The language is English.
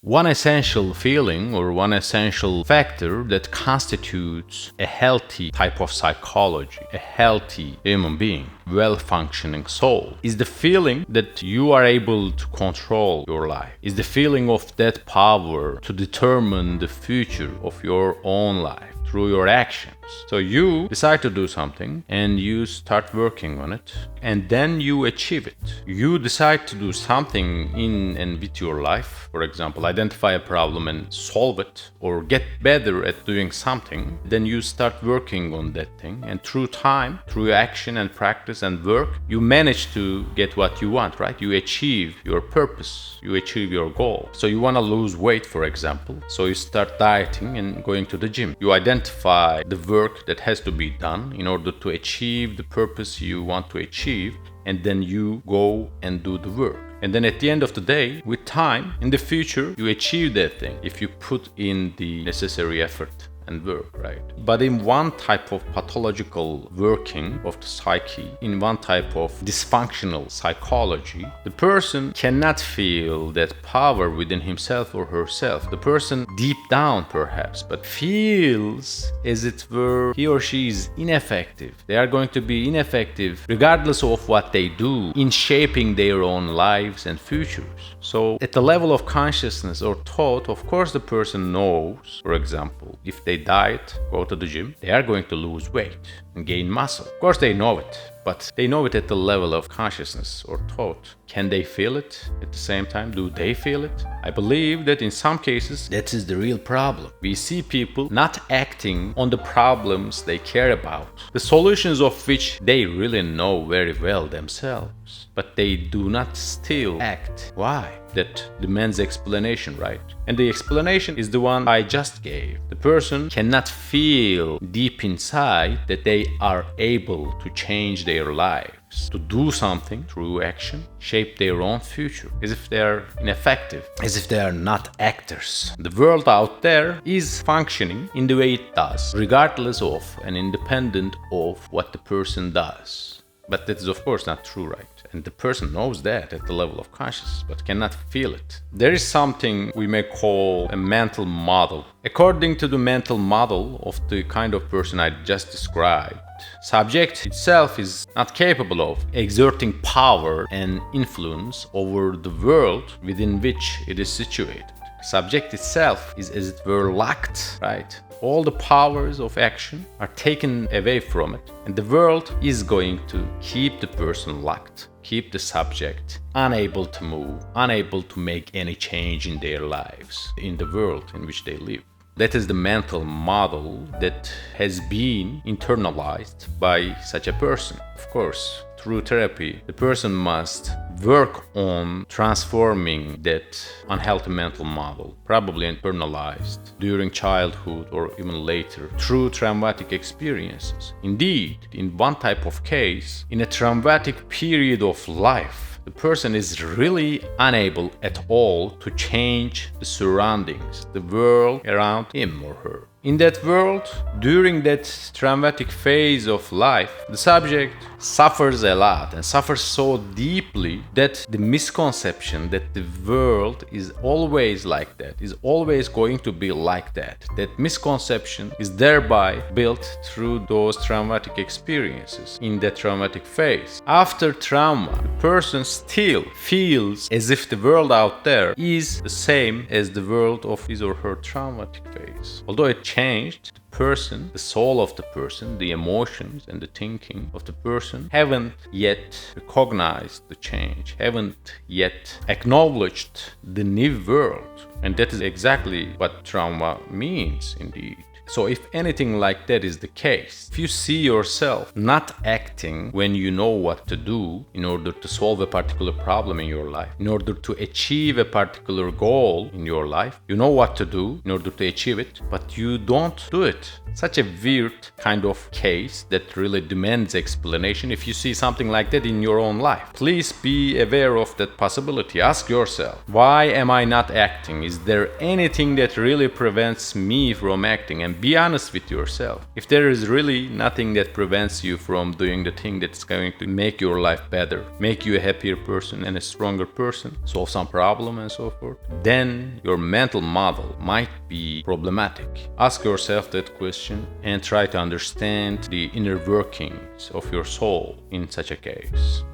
one essential feeling or one essential factor that constitutes a healthy type of psychology, a healthy human being, well-functioning soul, is the feeling that you are able to control your life, is the feeling of that power to determine the future of your own life through your actions. So you decide to do something and you start working on it and then you achieve it. You decide to do something in and with your life, for example, identify a problem and solve it or get better at doing something, then you start working on that thing and through time, through action and practice and work, you manage to get what you want, right? You achieve your purpose, you achieve your goal. So you want to lose weight, for example, so you start dieting and going to the gym. You identify the work that has to be done in order to achieve the purpose you want to achieve, and then you go and do the work. And then at the end of the day, with time, in the future, you achieve that thing if you put in the necessary effort and work, right? But in one type of pathological working of the psyche, in one type of dysfunctional psychology, the person cannot feel that power within himself or herself. The person deep down perhaps, but feels as it were he or she is ineffective. They are going to be ineffective regardless of what they do in shaping their own lives and futures. So at the level of consciousness or thought, of course the person knows, for example, if they diet, go to the gym, they are going to lose weight and gain muscle. Of course they know it, but they know it at the level of consciousness or thought. Can they feel it at the same time? Do they feel it? I believe that in some cases that is the real problem. We see people not acting on the problems they care about, the solutions of which they really know very well themselves, but they do not still act. Why? That demands explanation, right? And the explanation is the one I just gave. The person cannot feel deep inside that they are able to change their lives, to do something through action, shape their own future, as if they are ineffective, as if they are not actors. The world out there is functioning in the way it does, regardless of and independent of what the person does. But that is of course not true, right? And the person knows that at the level of consciousness, but cannot feel it. There is something we may call a mental model. According to the mental model of the kind of person I just described, subject itself is not capable of exerting power and influence over the world within which it is situated. Subject itself is as it were locked, right? All the powers of action are taken away from it, and the world is going to keep the person locked, keep the subject unable to move, unable to make any change in their lives, in the world in which they live. That is the mental model that has been internalized by such a person. Of course, through therapy, the person must work on transforming that unhealthy mental model, probably internalized during childhood or even later, through traumatic experiences. Indeed, in one type of case, in a traumatic period of life, the person is really unable at all to change the surroundings, the world around him or her. In that world, during that traumatic phase of life, the subject suffers a lot and suffers so deeply that the misconception that the world is always like that, is always going to be like that, that misconception is thereby built through those traumatic experiences in that traumatic phase. After trauma, the person still feels as if the world out there is the same as the world of his or her traumatic phase. Although it changed, the person, the soul of the person, the emotions and the thinking of the person haven't yet recognized the change, haven't yet acknowledged the new world. And that is exactly what trauma means indeed. So if anything like that is the case, if you see yourself not acting when you know what to do in order to solve a particular problem in your life, in order to achieve a particular goal in your life, you know what to do in order to achieve it, but you don't do it. Such a weird kind of case that really demands explanation. If you see something like that in your own life, please be aware of that possibility. Ask yourself, why am I not acting? Is there anything that really prevents me from acting? And and be honest with yourself. If there is really nothing that prevents you from doing the thing that's going to make your life better, make you a happier person and a stronger person, solve some problem and so forth, then your mental model might be problematic. Ask yourself that question and try to understand the inner workings of your soul in such a case.